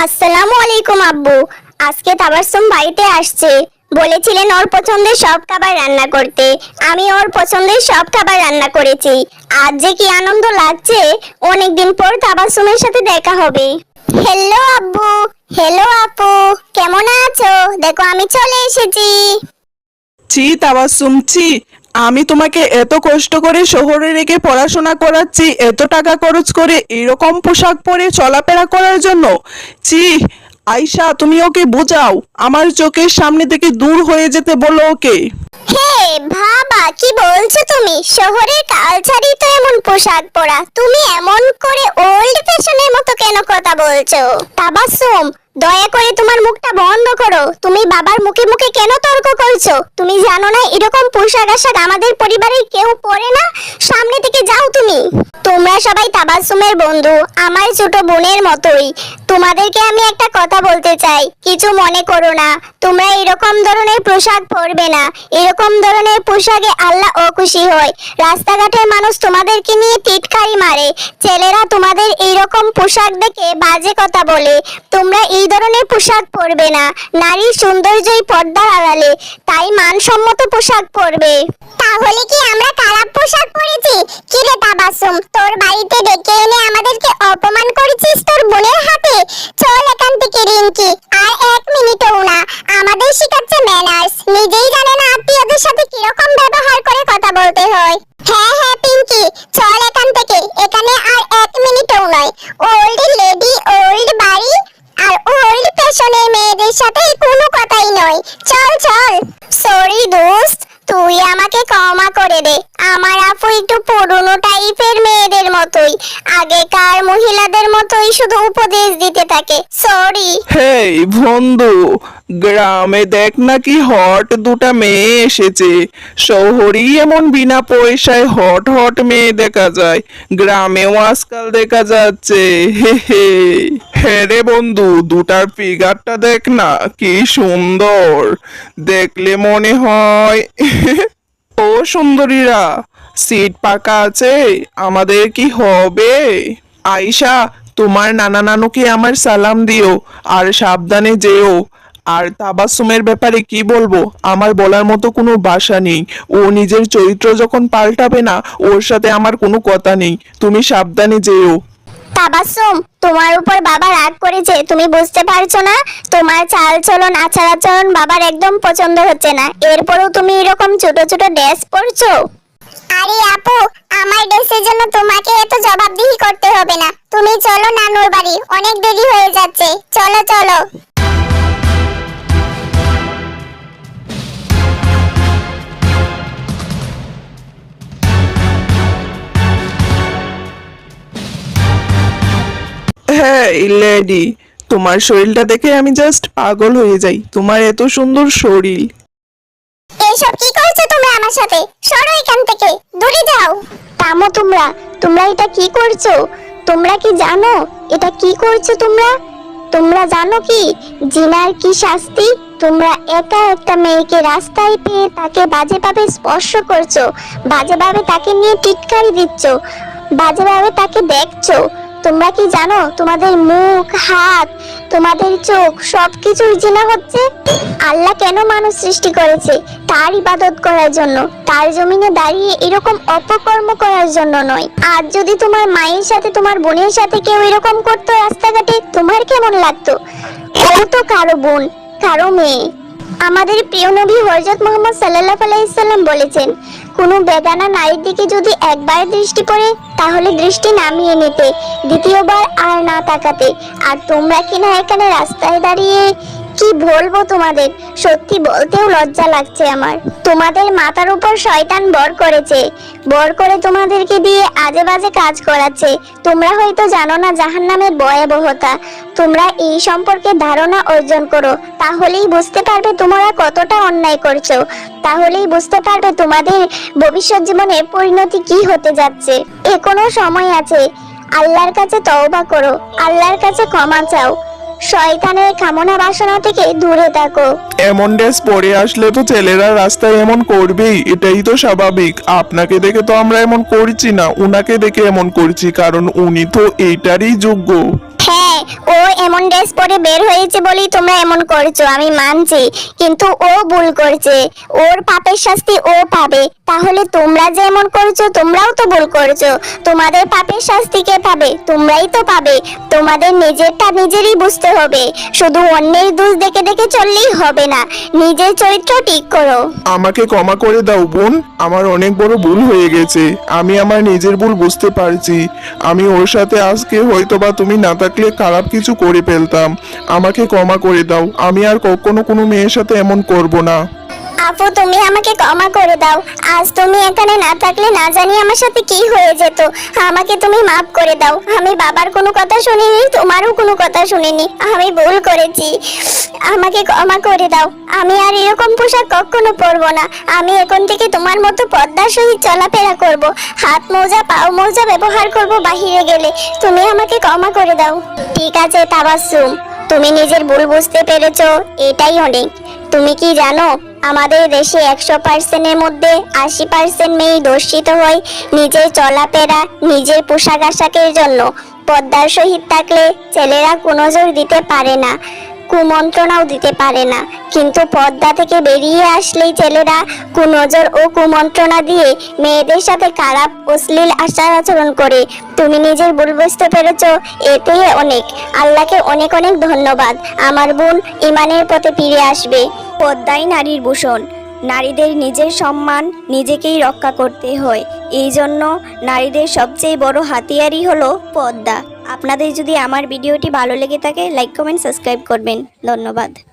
আসসালামু আলাইকুম আব্বু। আজকে তাবাসসুম বাড়িতে আসছে, বলেছিলেন ওর পছন্দের সব খাবার রান্না করতে। আমি ওর পছন্দের সব খাবার রান্না করেছি। আজ যে কি আনন্দ লাগছে, অনেকদিন পর তাবাসসুমের সাথে দেখা হবে। হ্যালো আব্বু, হ্যালো আপু, কেমন আছো? দেখো আমি চলে এসেছি। ছি তাবাসসুম ছি, আমি তোমাকে এত কষ্ট করে শহরে রেখে পড়াশোনা করাচ্ছি, এত টাকা খরচ করে এরকম পোশাক পরে চলাফেরা করার জন্য। ছি। আয়শা, তুমি ওকে বোঝাও, আমার চোখের সামনে থেকে দূর হয়ে যেতে বলো ওকে। হে বাবা, কি বলছো তুমি? শহরের কালচারই তো এমন পোশাক পরা, তুমি এমন করে ওল্ড ফ্যাশনের মতো কেন কথা বলছো? তাবাসসুম, দয়া করে তোমার মুখটা বন্ধ করো। তুমি বাবার মুখে মুখে কেন তর্ক করছো? তুমি জানো না এরকম পোশাক আশাক আমাদের পরিবারের কেউ পরে না? সামনে থেকে যাও তুমি। তোমরা সবাই তাবাসসুমের বন্ধু, আমার ছোট বোনের মতোই। তোমাদেরকে আমি একটা কথা বলতে চাই, কিছু মনে করো না। তোমরা এরকম ধরনের পোশাক পরবে না। এরকম ধরনের পোশাকে আল্লাহ অখুশি হয়। রাস্তাঘাটের মানুষ তোমাদেরকে নিয়ে টিটকারি মারে, ছেলেরা তোমাদের এইরকম পোশাক দেখে বাজে কথা বলে। তোমরা এই ধরনের পোশাক পরবে না। নারীর সৌন্দর্যই পর্দার আড়ালে, তাই মানসম্মত পোশাক পরবে। তাহলে কি আমরা খারাপ পোশাক পরেছি? কি রে তাবাসসুম, তোর বাড়িতে ডেকে এনে আমাদেরকে অপমান করেছিস তোর বোনের হাতে? চল এখান থেকে রিঙ্কি, আর এক মিনিটও না। আমাদের শেখাচ্ছে ম্যানার্স, নিজেই জানে না আত্মীয়দের সাথে কিরকম ব্যবহার করে কথা বলতে হয়। হ্যাঁ হ্যাঁ পিঙ্কি, চল এখান থেকে, এখানে আর এক মিনিটও নয়। ওল্ড লেডি, ওল্ড বাড়ি আর ওল্ড ফ্যাশনের মেয়েদের সাথে কোনো কথাই নয়। চল চল। সরি দোস্ত, তুই আমাকে ক্ষমা করে দে। আমার আপু একটু পুরনো টাইপের মেয়েদের মতোই, আগেকার মহিলাদের মতোই শুধু উপদেশ দিতে থাকে। সরি। হেই বন্ধু, গ্রামে দেখ না কি হট দুটা মেয়ে এসেছে। শহরেই এমন বিনা পয়সায় হট হট মেয়ে দেখা যায়, গ্রামেও আজকাল দেখা যাচ্ছে। হে হে। হ্যাঁ রে বন্ধু, দুটার ফিগারটা দেখ না কি সুন্দর, দেখলে মনে হয়। ও সুন্দরীরা, সিট পাকা আছে, আমাদের কি হবে? আয়শা, তোমার নানা নানুকে আমার সালাম দিও, আর সাবধানে যেও। আর তাবাসসুমের ব্যাপারে কি বলবো, আমার বলার মতো কোনো ভাষা নেই। ও নিজের চরিত্র যখন পাল্টাবে না, ওর সাথে আমার কোনো কথা নেই। তুমি সাবধানে যেও। তাবাসসুম, তোমার উপর বাবা রাগ করেছে, তুমি বুঝতে পারছো না? তোমার চাল চলন আচার আচরণ বাবার একদম পছন্দ হচ্ছে না, এরপরেও তুমি এরকম ছোট ছোট ড্রেস পরছো। আরে আপু, আমার ড্রেসের জন্য তোমাকে এত জবাবদিহি করতে হবে না। তুমি চলো নানুর বাড়ি, অনেক দেরি হয়ে যাচ্ছে। চলো চলো। হ্যাঁ লেডি, তোমার শরীরটা দেখে আমি জাস্ট পাগল হয়ে যাই। তোমার এত সুন্দর শরীর। এইসব কি করছো তুমি আমার সাথে? সরো এখান থেকে, দূরে যাও। থামো তোমরা, তোমরা এটা কি করছো? তোমরা কি জানো এটা কি করছো তোমরা? তোমরা জানো কি জিনার কি শাস্তি? তোমরা একা একটা মেয়েকে রাস্তায় পেয়ে তাকে বাজেভাবে স্পর্শ করছো, বাজেভাবে তাকে নিয়ে টিটকারি দিচ্ছ, বাজেভাবে তাকে দেখছো। তোমরা কি জানো তোমাদের মুখ, হাত, তোমাদের চোখ সবকিছুর জিনা হচ্ছে? আল্লাহ কেন মানুষ সৃষ্টি করেছে? তার ইবাদত করার জন্য, তার জমিনে দাঁড়িয়ে এরকম অপকর্ম করার জন্য নয়। আর যদি তোমার মায়ের সাথে, তোমার বোনের সাথে কেউ এরকম করতো রাস্তাঘাটে, তোমার কেমন লাগতো? ও তো কারো বোন, কারো মেয়ে। আমাদের প্রিয় নবী হযরত মুহাম্মদ সাল্লাল্লাহু আলাইহি সাল্লাম বলেছেন, কোনো বেগানা নারীর দিকে যদি একবার দৃষ্টি পড়ে, তাহলে দৃষ্টি নামিয়ে নিতে, দ্বিতীয়বার আর না তাকাতে। আর তোমরা কিনা এখানে রাস্তায় দাঁড়িয়ে, কি বলবো তোমাদের, সত্যি বলতেও লজ্জা লাগছে আমার। তোমাদের মাথার উপর শয়তান বর করেছে, বর করে তোমাদেরকে দিয়ে আজে বাজে কাজ করাচ্ছে। তোমরা হয়তো জানো না জাহান্নামের ভয়াবহতা। তোমরা এই সম্পর্কে ধারণা অর্জন করো, তাহলেই বুঝতে পারবে তোমরা কতটা অন্যায় করছো। তাহলেই বুঝতে পারবে তোমাদের ভবিষ্যৎ জীবনে পরিণতি কি হতে যাচ্ছে। এখনো সময় আছে, আল্লাহর কাছে তওবা করো, আল্লাহর কাছে ক্ষমা চাও, শয়তানের কামনা বাসনা থেকে দূরে থাকো। এমন ড্রেস পরে আসলে তো ছেলেরা রাস্তায় এমন করবেই, এটাই তো স্বাভাবিক। আপনাকে দেখে তো আমরা এমন করছি না, উনাকে দেখে এমন করছি, কারণ উনি তো এইটারই যোগ্য। হ্যাঁ, ও এমন ড্রেস পরে বের হয়েছে বলেই তোমরা এমন করছো, আমি মানছি, কিন্তু ও ভুল করছে, ওর পাপের শাস্তি ও পাবে। তাহলে তোমরা যে এমন করছো তোমরাও তো ভুল করছো, তোমাদের পাপের শাস্তি কে পাবে? তোমরাই তো পাবে। তোমাদের নিজেরটা নিজেরই বুঝতে হবে, শুধু অন্যের দোষ দেখে দেখে চললেই হবে না, নিজের চরিত্র ঠিক করো। আমাকে ক্ষমা করে দাও বোন, আমার অনেক বড় ভুল হয়ে গেছে। আমি আমার নিজের ভুল বুঝতে পারছি। আমি ওর সাথে আজকে হয়তোবা তুমি না থাকলে খারাপ কিছু করে ফেলতাম। আমাকে ক্ষমা করে দাও, আমি আর কখনো কোনো মেয়ের সাথে এমন করব না। আপু, তুমি আমাকে ক্ষমা করে দাও। আজ তুমি এখানে না থাকলে না জানি আমার সাথে কি হয়ে যেত। আমাকে তুমি মাফ করে দাও। আমি বাবার কোনো কথা শুনিনি, তোমারও কোনো কথা শুনিনি, আমি ভুল করেছি। আমাকে ক্ষমা করে দাও। আমি আর এরকম পোশাক কখনো পরবো না। আমি এখন থেকে তোমার মতো পর্দার সহিত চলাফেরা করব, হাত মোজা পাও মোজা ব্যবহার করব বাহিরে গেলে। তুমি আমাকে ক্ষমা করে দাও। ঠিক আছে তাবাসসুম, তুমি নিজের ভুল বুঝতে পেরেছো, এটাই অনেক। তুমি কি জানো, আমাদের দেশে 100%-এর মধ্যে 80% মেয়েই দর্শিত হয় নিজের চলাফেরা, নিজের পোশাক আশাকের জন্য। পর্দার সহিত থাকলে ছেলেরা কুনজর দিতে পারে না, কুমন্ত্রণাও দিতে পারে না, কিন্তু পর্দা থেকে বেরিয়ে আসলেই ছেলেরা কুনজর ও কুমন্ত্রণা দিয়ে মেয়েদের সাথে খারাপ অশ্লীল আচার আচরণ করে। তুমি নিজের ভুল বুঝতে পেরেছো, এতেই অনেক। আল্লাহকে অনেক অনেক ধন্যবাদ। আমার বোন ইমানের পথে ফিরে আসবে। পর্দাই নারীর ভূষণ। নারীদের নিজের সম্মান নিজেকেই রক্ষা করতে হয়। এই জন্য নারীদের সবচেয়ে বড় হাতিয়ারই হলো পর্দা। আপনাদের যদি আমার ভিডিওটি ভালো লেগে থাকে, লাইক কমেন্ট সাবস্ক্রাইব করবেন। ধন্যবাদ।